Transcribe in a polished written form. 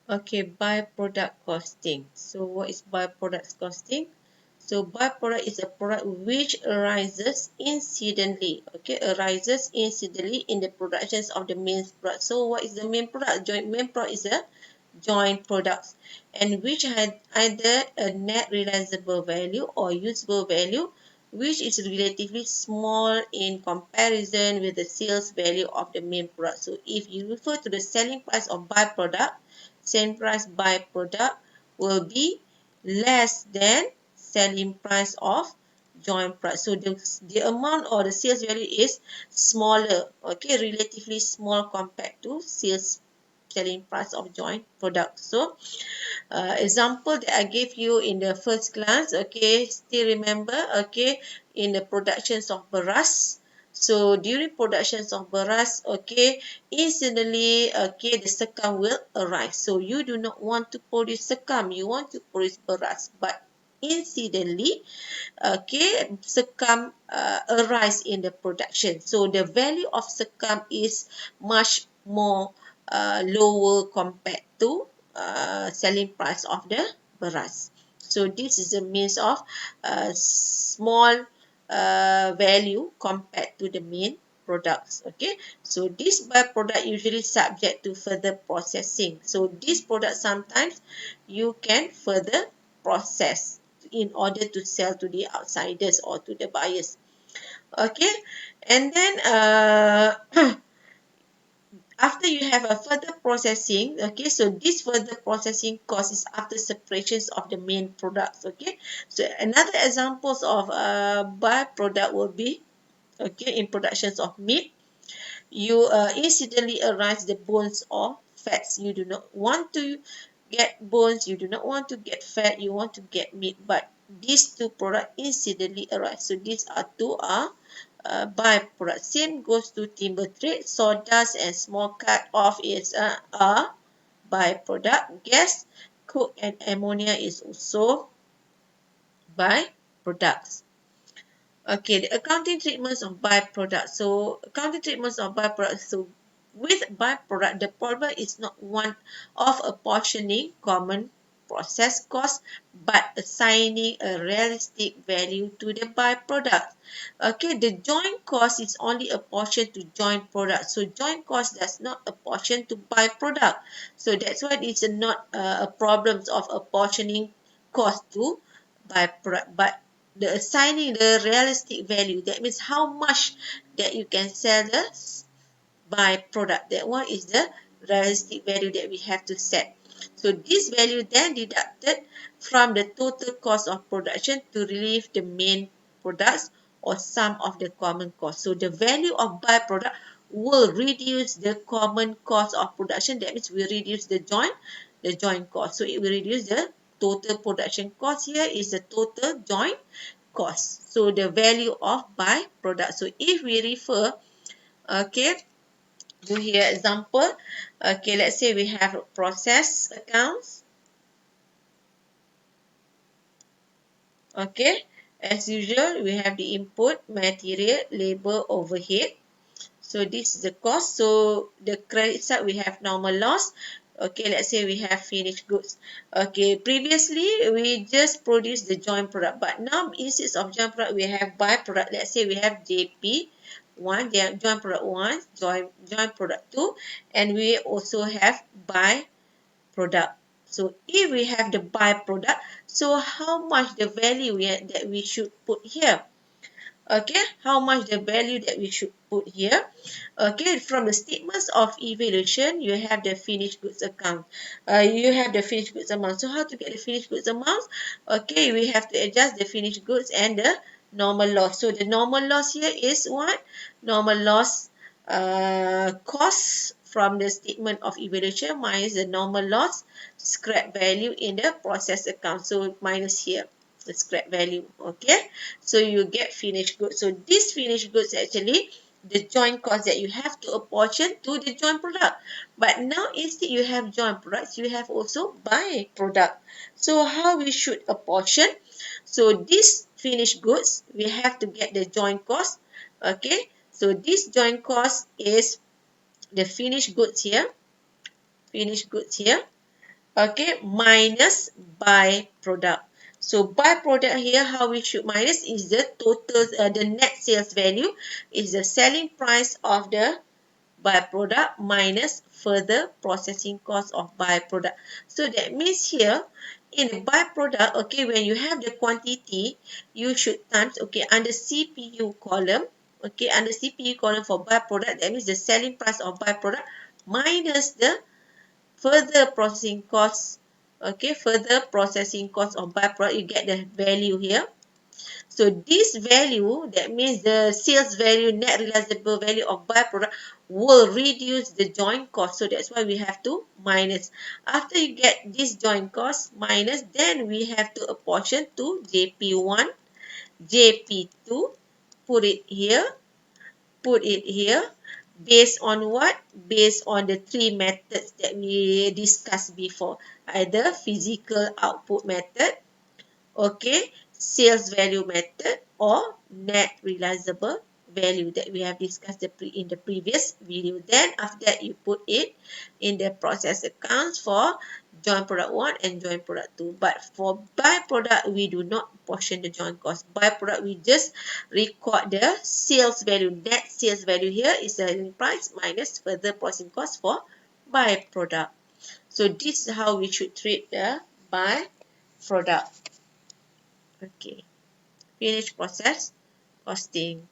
Okay, byproduct costing. So what is byproduct costing? So byproduct is a product which arises incidentally. Okay, arises incidentally in the productions of the main product. So what is the main product? Main product is a joint products, and which had either a net realizable value or usable value which is relatively small in comparison with the sales value of the main product. So if you refer to the selling price of byproduct, selling price byproduct will be less than selling price of joint product. So the amount or the sales value is smaller, okay, relatively small compared to selling price of joint product. So example that I gave you in the first class, okay, still remember, okay, in the productions of beras. So during productions of beras, okay, incidentally, okay, the sekam will arise. So you do not want to produce sekam, you want to produce beras, but incidentally, okay, sekam arise in the production. So the value of sekam is much more lower compared to selling price of the beras. So this is a means of small value compared to the main products. Okay, so this byproduct usually subject to further processing. So this product sometimes you can further process in order to sell to the outsiders or to the buyers. Okay, and then after you have a further processing, okay, so this further processing cost is after separations of the main products. Okay, so another examples of byproduct will be, okay, in productions of meat, you incidentally arise the bones or fats. You do not want to get bones, you do not want to get fat, you want to get meat, but these two products incidentally arise. So these are two are byproduct. Same goes to timber trade. Sawdust and small cut off is a byproduct. Gas, coke, and ammonia is also byproducts. Okay, the accounting treatments of byproducts. So accounting treatments of byproducts. So with byproduct, the problem is not one of apportioning common process cost, but assigning a realistic value to the byproduct. Okay, the joint cost is only apportioned to joint product. So joint cost does not apportion to byproduct. So that's why it's not a problem of apportioning cost to byproduct, but the assigning the realistic value, that means how much that you can sell the byproduct. That one is the realistic value that we have to set. So this value then deducted from the total cost of production to relieve the main products or some of the common costs. So the value of byproduct will reduce the common cost of production. That means we reduce the joint cost. So it will reduce the total production cost. Here is the total joint cost. So the value of byproduct. So if we refer, okay, to here example, okay, let's say we have process accounts. Okay, as usual, we have the input, material, labor, overhead. So this is the cost. So the credit side we have normal loss. Okay, let's say we have finished goods. Okay, previously we just produced the joint product, but now instead of joint product we have byproduct. Let's say we have JP1, joint product 1, joint product 2, and we also have byproduct. So if we have the byproduct, so how much the value that we should put here? Okay, how much the value that we should put here? Okay, from the statements of evaluation, you have the finished goods account. You have the finished goods amount. So how to get the finished goods amount? Okay, we have to adjust the finished goods and the normal loss. So the normal loss here is what? Normal loss cost from the statement of evaluation minus the normal loss scrap value in the process account. So minus here the scrap value. Okay, so you get finished goods. So this finished goods actually the joint cost that you have to apportion to the joint product. But now instead you have joint products, you have also byproduct. So how we should apportion? So this finished goods we have to get the joint cost. Okay, so this joint cost is the finished goods here, finished goods here. okay, minus byproduct. So byproduct here, how we should minus is the total, the net sales value is the selling price of the byproduct minus further processing cost of byproduct. So that means here in the byproduct, okay, when you have the quantity, you should times, okay, under CPU column, okay, under CPU column for byproduct, that means the selling price of byproduct minus the further processing costs, okay, further processing cost of byproduct, you get the value here. So this value, that means the sales value, net realizable value of byproduct will reduce the joint cost. So that's why we have to minus. After you get this joint cost minus, then we have to apportion to JP1, JP2, put it here, put it here. Based on what? Based on the three methods that we discussed before. Either physical output method, okay, sales value method, or net realizable value that we have discussed in the previous video. Then after that, you put it in the process accounts for joint product 1 and joint product 2. But for byproduct, we do not portion the joint cost. Byproduct, we just record the sales value. Net sales value here is selling price minus further processing cost for byproduct. So this is how we should treat the byproduct. Okay, finish process costing.